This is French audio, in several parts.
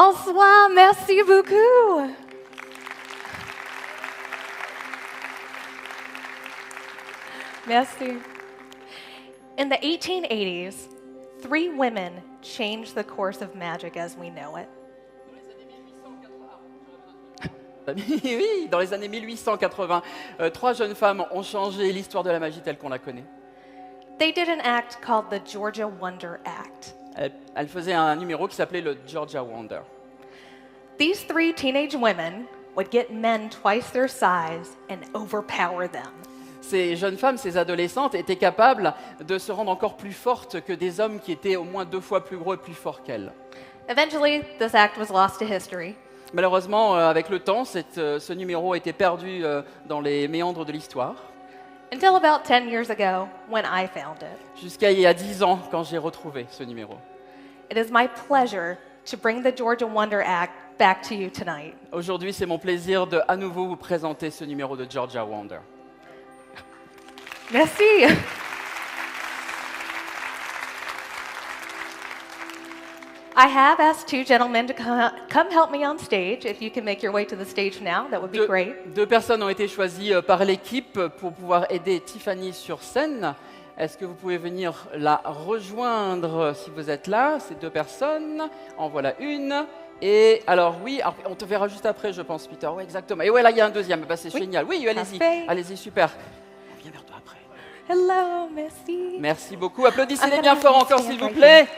Bonsoir, merci beaucoup. Merci. In the 1880s, 3 women changed the course of magic as we know it. Oui, dans les années 1880, 3 jeunes femmes ont changé l'histoire de la magie telle qu'on la connaît. They did an act called the Georgia Wonder Act. Elles faisaient un numéro qui s'appelait le Georgia Wonder. These 3 teenage women would get men twice their size and overpower them. Ces jeunes femmes, ces adolescentes, étaient capables de se rendre encore plus fortes que des hommes qui étaient au moins 2 fois plus gros et plus forts qu'elles. Eventually, this act was lost to history. Malheureusement, avec le temps, ce numéro a été perdu dans les méandres de l'histoire. Until about 10 years ago, when I found it. Jusqu'à il y a 10 ans, quand j'ai retrouvé ce numéro. It is my pleasure to bring the Georgia Wonder Act back to you tonight. Aujourd'hui, c'est mon plaisir de à nouveau vous présenter ce numéro de Georgia Wonder. Merci. I have asked 2 gentlemen to come help me on stage. If you can make your way to the stage now, that would be great. 2 personnes ont été choisies par l'équipe pour pouvoir aider Tiffany sur scène. Est-ce que vous pouvez venir la rejoindre si vous êtes là, ces 2 personnes? En voilà une. Et alors oui, on te verra juste après, je pense, Peter. Oui, exactement. Et ouais, là, il y a un deuxième. Bah, c'est génial. Oui, allez-y. Parfait. Allez-y, super. On vient vers toi après. Hello, merci. Merci beaucoup. Applaudissez-les I'm bien gonna fort have encore, you s'il stand vous right plaît.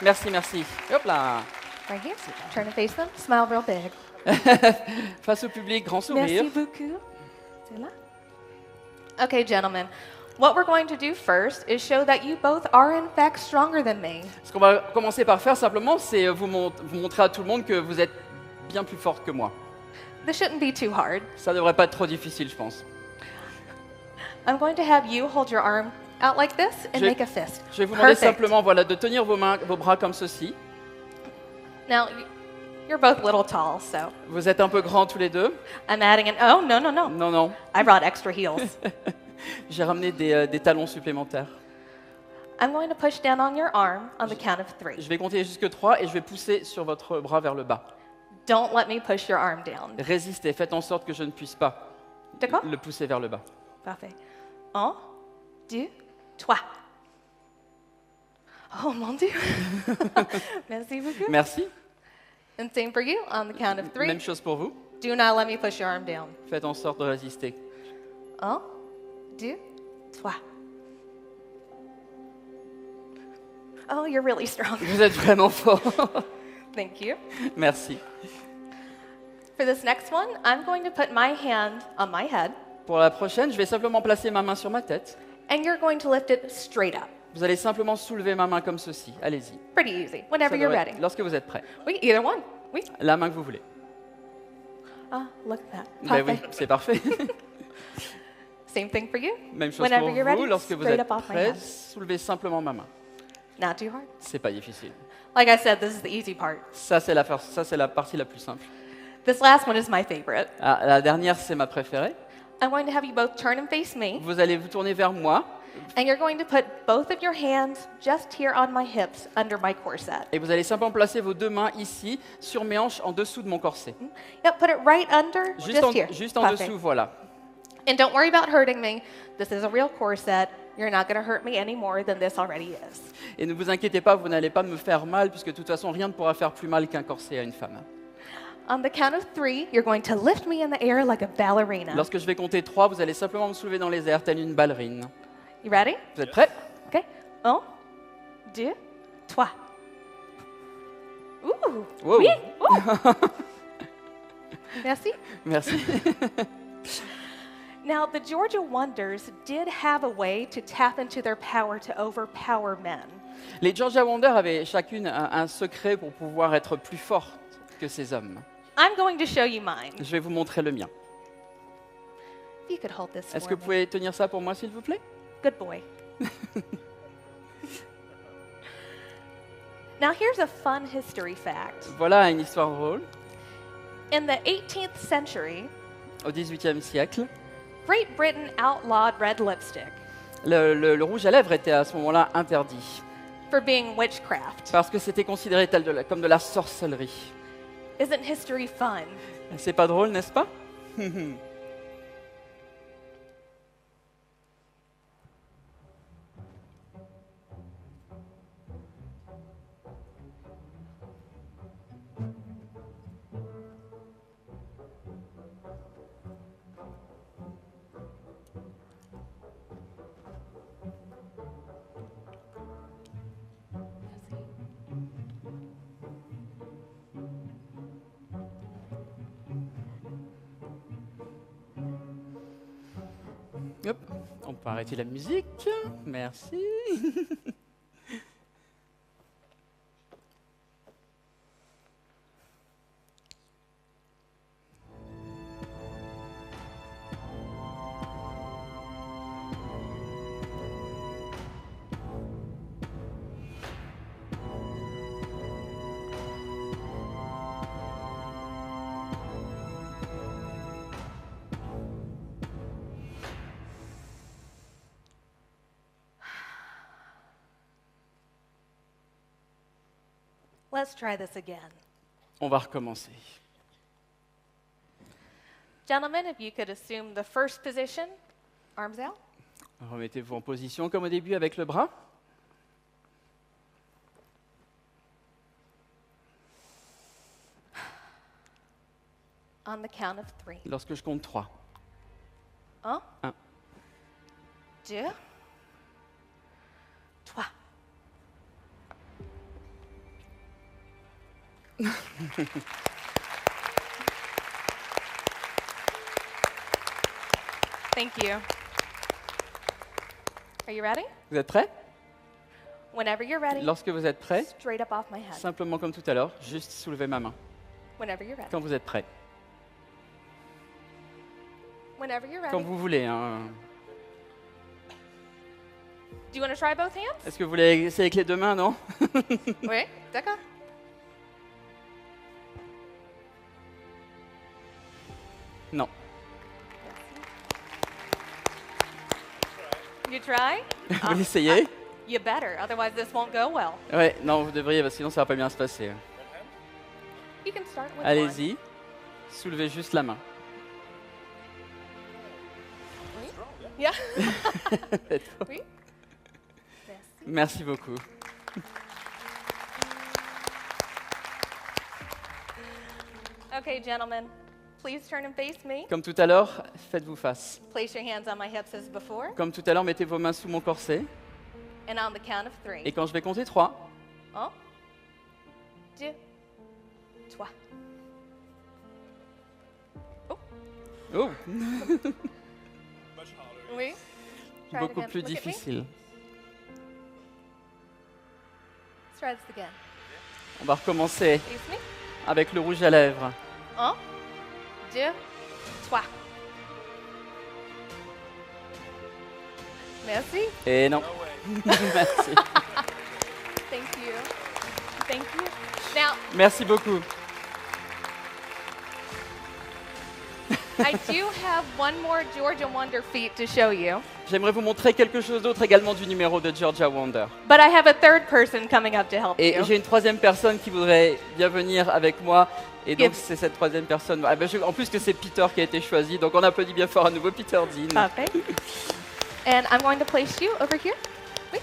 Merci, merci. Hop là. Right here. Turn and face them. Smile real big. Face au public, grand sourire. Merci beaucoup. C'est là. Okay, gentlemen. What we're going to do first is show that you both are in fact stronger than me. Ce qu'on va commencer par faire simplement, c'est vous montrer à tout le monde que vous êtes bien plus forte que moi. This shouldn't be too hard. Ça devrait pas être trop difficile, je pense. I'm going to have you hold your arm out like this and Je- make a fist. Je vais vous demander Perfect. simplement de tenir vos bras comme ceci. Now, you're both little tall, so Vous êtes un peu grands tous les deux. I'm adding an, oh, no, no, no. Non, non. I brought extra heels. J'ai ramené des talons supplémentaires. I'm going to push down on your arm on the count of 3. Je vais compter jusque 3 et je vais pousser sur votre bras vers le bas. Don't let me push your arm down. Résistez, faites en sorte que je ne puisse pas D'accord? le pousser vers le bas. Parfait. 1, 2, 3. Oh mon Dieu. Merci beaucoup. Merci. And same for you on the count of 3. Même chose pour vous. Do not let me push your arm down. Faites en sorte de résister. 1, 2, 3. Oh, you're really strong. Vous êtes vraiment fort. Thank you. Merci. For this next one, I'm going to put my hand on my head, Pour la prochaine, je vais simplement placer ma main sur ma tête. and you're going to lift it straight up. Vous allez simplement soulever ma main comme ceci. Allez-y. Pretty easy, whenever Ça you're devrait- ready. Lorsque vous êtes prêt. Oui, either one. Oui. La main que vous voulez. Ah, look at that. Ben oui, Parfait. c'est parfait. Same thing for you. Même chose Whenever pour you're vous. ready, Lorsque vous straight êtes up off my prêt, hand. soulevez simplement ma main. Not too hard. C'est pas difficile. Like I said, this is the easy part. Ça, c'est la partie la plus simple. This last one is my favorite. Ah, la dernière, c'est ma préférée. I'm going to have you both turn and face me, Vous allez vous tourner vers moi and you're going to put both of your hands just here on my hips under my corset. et vous allez simplement placer vos 2 mains ici, sur mes hanches, en dessous de mon corset. Yep, put it right under, just here. Juste en Perfect. dessous, voilà. And don't worry about hurting me. This is a real corset. You're not going to hurt me any more than this already is. Et ne vous inquiétez pas, vous n'allez pas me faire mal, puisque de toute façon, rien ne pourra faire plus mal qu'un corset à une femme. On the count of 3, you're going to lift me in the air like a ballerina. Lorsque je vais compter 3, vous allez simplement me soulever dans les airs, telle une ballerine. You ready? Vous êtes prêts? Okay. 1, 2, 3. Ooh. Wow. Oui. Ooh. Merci. Merci. Now, the Georgia Wonders did have a way to tap into their power to overpower men. Les Georgia Wonder avaient chacune un secret pour pouvoir être plus fortes que ces hommes. I'm going to show you mine. Je vais vous montrer le mien. If you could hold this Est-ce for que vous me. pouvez tenir ça pour moi, s'il vous plaît? Good boy. Now, here's a fun history fact. Voilà une histoire drôle. In the 18th century, Au XVIIIe siècle, Great Britain outlawed red lipstick le rouge à lèvres était à ce moment-là interdit, for being witchcraft. parce que c'était considéré comme de la sorcellerie. Isn't history fun? C'est pas drôle, n'est-ce pas? Hop, on peut arrêter la musique. Merci. Let's try this again. On va recommencer. Gentlemen, if you could assume the first position, arms out. Remettez-vous en position comme au début avec le bras. On the count of 3. Lorsque je compte 3. 1, 1, 2, 3. Thank you. Are you ready? Vous êtes prêts? Whenever you're ready, Lorsque vous êtes prêts, straight up off my head. simplement comme tout à l'heure, juste soulevez ma main. Whenever you're ready. Quand vous êtes prêts. Whenever you're ready. Comme vous voulez. Hein. Do you want to try both hands? Est-ce que vous voulez essayer avec les deux mains, non? Oui, d'accord. Non. You try? Vous essayez? You better, otherwise this won't go well. Ouais, non, vous devriez, parce que sinon ça va pas bien se passer. You can start with one. Allez-y, soulevez juste la main. Yeah. Oui. Merci. Merci beaucoup. Okay, gentlemen, please turn and face me. Comme tout à l'heure, faites-vous face. Place your hands on my hips as before. Comme tout à l'heure, mettez vos mains sous mon corset. And on the count of 3. Et quand je vais compter 3, 1, 2, 3. Oh, oh, oui. Try it beaucoup again. plus Look at me. difficile. Let's try this again. On va recommencer Face me. avec le rouge à lèvres. 1, 2, 3. Merci. Et non. Merci. Thank you. Thank you. Now, Merci beaucoup. I do have one more Georgia Wonder feat to show you, J'aimerais vous montrer quelque chose d'autre également du numéro de Georgia Wonder. but I have a third person coming up to help Et you. j'ai une troisième personne qui voudrait bien venir avec moi. Et donc, Give- c'est cette troisième personne. Ah ben, en plus que c'est Peter qui a été choisi. Donc, on applaudit bien fort à nouveau Peter Dean. Okay. And I'm going to place you over here. Wait.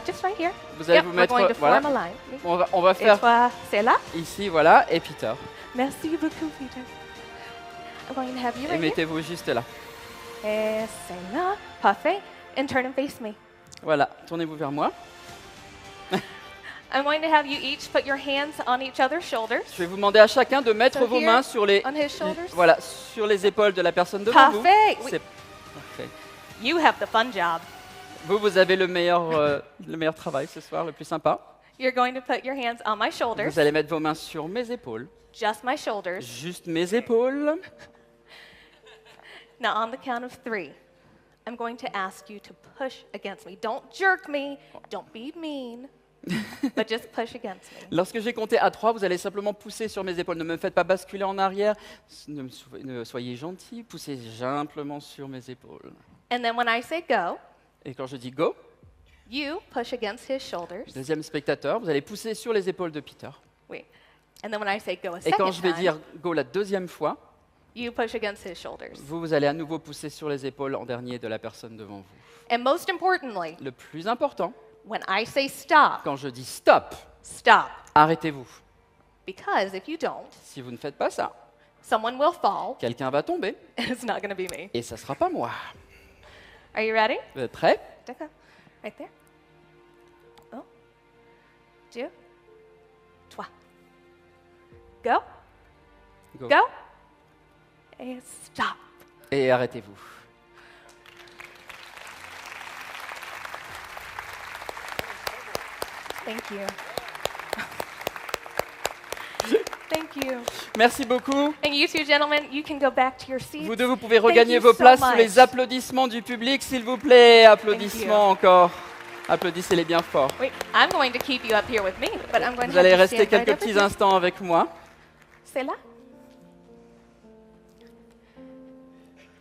Just right here. Vous allez Yep, vous we're mettre... going to Voilà. form a line. Oui. On va Et faire toi, c'est là. ici, voilà. Et Peter. Merci beaucoup, Peter. I'm going to have you Et right here. mettez-vous juste là. Et c'est là. Parfait. And turn and face me. Voilà. Tournez-vous vers moi. I'm going to have you each put your hands on each other's shoulders. Je vais vous demander à chacun de mettre So vos here, mains sur les... On his shoulders. Voilà, sur les épaules de la personne devant vous. Parfait. Oui. C'est parfait. You have the fun job. Vous avez le meilleur travail ce soir, le plus sympa. You're going to put your hands on my shoulders. Vous allez mettre vos mains sur mes épaules. Just my shoulders. Juste mes épaules. Now, on the count of 3, I'm going to ask you to push against me. Don't jerk me. Don't be mean. But just push against me. Lorsque j'ai compté à 3, vous allez simplement pousser sur mes épaules. Ne me faites pas basculer en arrière. Soyez gentil. Poussez simplement sur mes épaules. And then when I say go, Et quand je dis go, you push against his shoulders. deuxième spectateur, vous allez pousser sur les épaules de Peter. Wait. And then when I say go a Et quand second je vais time, dire go la deuxième fois, you push against his shoulders. vous allez à nouveau pousser sur les épaules en dernier de la personne devant vous. And most importantly, Le plus important, when I say stop, quand je dis stop, stop. arrêtez-vous. Because if you don't, Si vous ne faites pas ça, someone will fall, quelqu'un va tomber and it's not going to be me. et ça ne sera pas moi. Are you ready? Vous êtes prêts? D'accord. Right there. Oh. 2. 3. Go. Go. Go. And stop. Et arrêtez-vous. Thank you. Thank you. Merci beaucoup. And you two gentlemen, you can go back to your seats. Vous deux, vous pouvez Thank regagner you vos so places sous much. les applaudissements du public, s'il vous plaît. Applaudissements encore. Applaudissez-les bien fort. Wait, I'm going to keep you up here with me, but I'm going Vous to allez have to rester stand right quelques over petits here. instants avec moi. C'est là.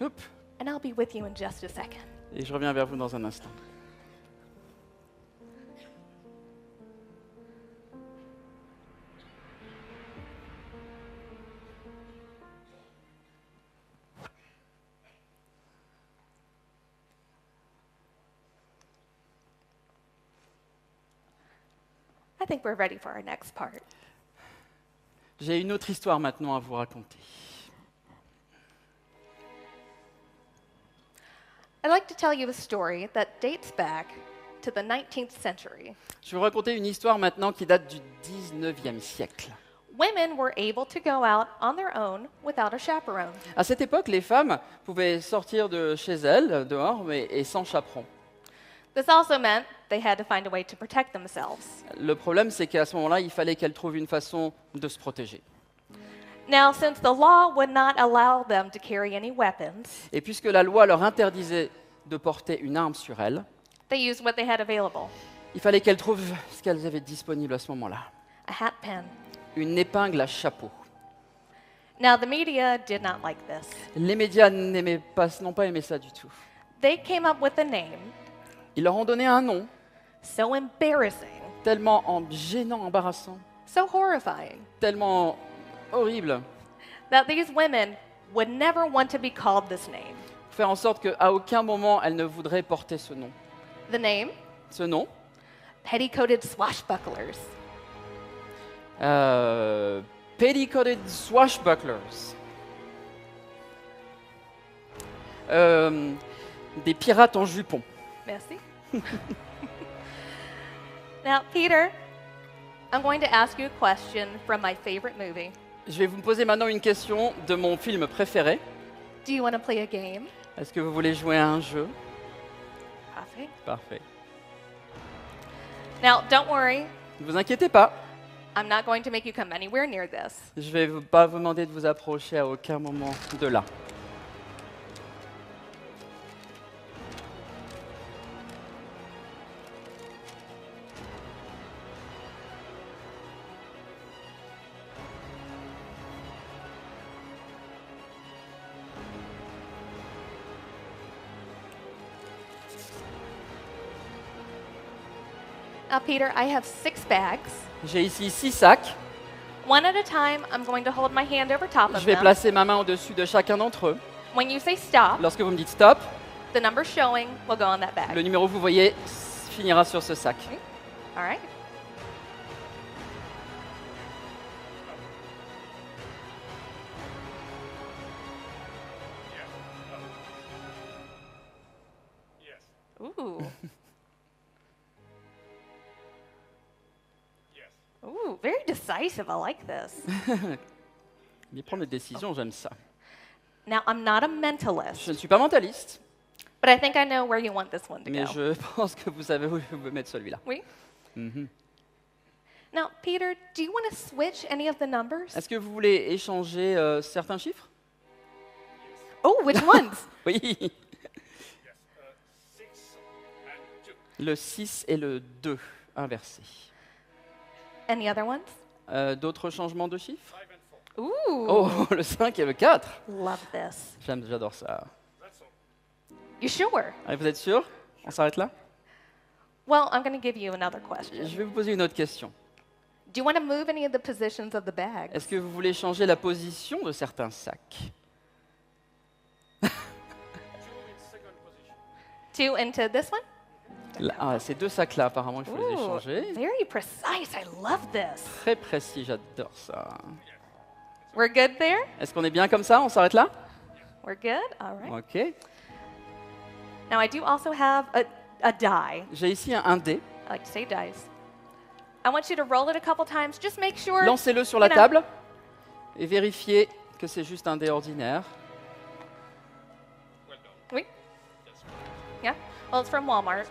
Hop. And I'll be with you in just a second. Et je reviens vers vous dans un instant. I think we're ready for our next part. J'ai une autre histoire maintenant à vous raconter. I'd like to tell you a story that dates back to the 19th century. Je vais vous raconter une histoire maintenant qui date du 19e siècle. Women were able to go out on their own without a chaperone. À cette époque, les femmes pouvaient sortir de chez elles, dehors, et sans chaperon. This also meant they had to find a way to protect themselves. Le problème, c'est qu'à ce moment-là, il fallait qu'elles trouvent une façon de se protéger. Now, since the law would not allow them to carry any weapons, Et puisque la loi leur interdisait de porter une arme sur elles, they used what they had available, il fallait qu'elles trouvent ce qu'elles avaient disponible à ce moment-là. a hat pin. Une épingle à chapeau. Now, the media did not like this. Les médias n'ont pas aimé ça du tout. They came up with a name Ils leur ont donné un nom so embarrassing, tellement gênant, embarrassant, so horrifying, tellement horrible, that these women would never want to be called this name. pour faire en sorte qu'à aucun moment elles ne voudraient porter ce nom. The name? Ce nom, Petticoated swashbucklers. Petticoated swashbucklers. Des pirates en jupon. Merci. Now, Peter, I'm going to ask you a question from my favorite movie. Je vais vous poser maintenant une question de mon film préféré. Do you want to play a game? Est-ce que vous voulez jouer à un jeu? Parfait. Parfait. Now, don't worry. Ne vous inquiétez pas. I'm not going to make you come anywhere near this. Je ne vais pas vous demander de vous approcher à aucun moment de là. Now, Peter, I have 6 bags. J'ai ici 6 sacs. One at a time, I'm going to hold my hand over top of Je vais them. placer ma main au-dessus de chacun d'entre eux. When you say stop, Lorsque vous me dites stop, the number showing will go on that bag. le numéro que vous voyez finira sur ce sac. All right? Yes. Ooh. Yes. Ooh, very decisive. I like this. Mais prendre des décisions, j'aime ça. Now, I'm not a Je mentalist, ne suis pas mentaliste, but I think I know where you want this one to mais go. je pense que vous savez où je veux mettre celui-là. Oui? Mhm. Now, Peter, do you want to switch any of the numbers? Est-ce que vous voulez échanger certains chiffres? Oh, which ones? Oui. Yes. 6 and 2. Le 6 et le 2 inversés. Any other ones? D'autres changements de chiffres? 5 and 4. Ooh, Oh, le 5 et le 4. love this. J'adore ça. That's all. You sure? Allez, vous êtes sûr? On s'arrête là? Well, I'm going to give you another question. Je vais vous poser une autre question. Do you want to move any of the positions of the bags? Est-ce que vous voulez changer la position de certains sacs? Two into this one? Ces deux sacs-là, apparemment, il faut les Ooh, échanger. very precise. I love this. Très précis, j'adore ça. We're good there? Est-ce qu'on est bien comme ça? On s'arrête là? We're good? All right. Ok. Now, I do also have a die. J'ai ici un dé. I like to say dice. I want you to roll it a couple times. Just make sure. Lancez-le sur la table et vérifiez que c'est juste un dé ordinaire. Oui. Yeah. Well, it's from Walmart.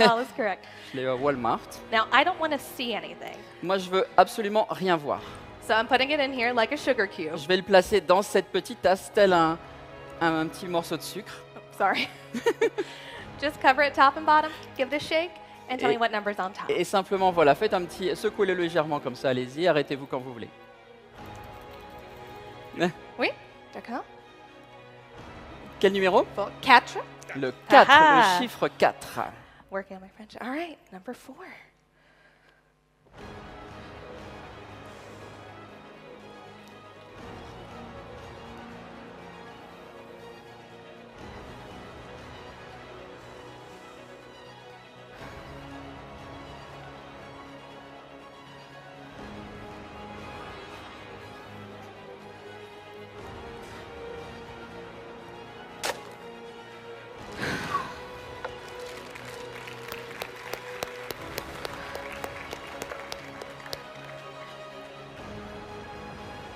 All is correct. Je l'ai à Walmart. Now, I don't want to see anything. Moi, je veux absolument rien voir. So I'm putting it in here like a sugar cube. Je vais le placer dans cette petite tasse, tel un petit morceau de sucre. Sorry. Just cover it top and bottom. Give it a shake and tell me what number's on top. Et simplement, voilà, faites un petit... Secouez-le légèrement comme ça, allez-y, arrêtez-vous quand vous voulez. Oui. D'accord. Quel numéro? Well, quatre. Le 4, Aha. le chiffre 4. Working on my French. All right. Number 4.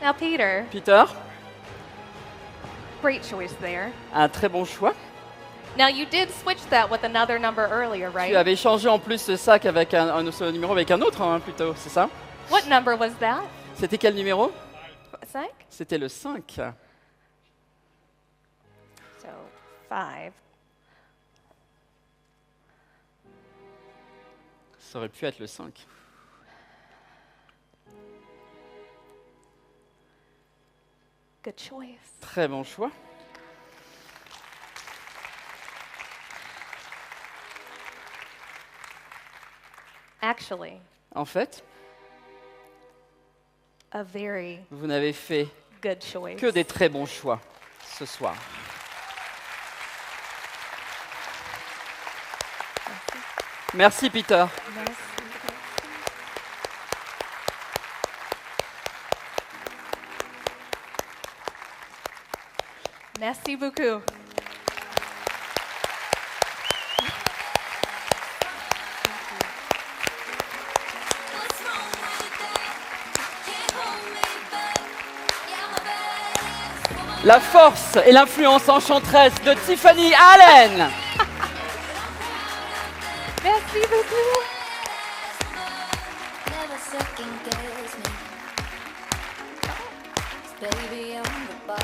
Now, Peter, Peter, great choice there. un très bon choix. Now, you did switch that with another number earlier, Tu right? avais changé en plus ce sac avec ce numéro avec un autre, hein, plutôt, c'est ça? What number was that? C'était quel numéro? 5? C'était le 5. So, 5. Ça aurait pu être le 5. Good choice. Très bon choix. Actually, En fait, a very vous n'avez fait good choice. que des très bons choix ce soir. Merci Peter. Merci beaucoup. What's wrong with that? Can't hold me back. Yeah, I'm a badass woman. La force et l'influence enchanteresse de Tiffany Allen. Merci beaucoup. Never second guess me. Baby, I'm the boss.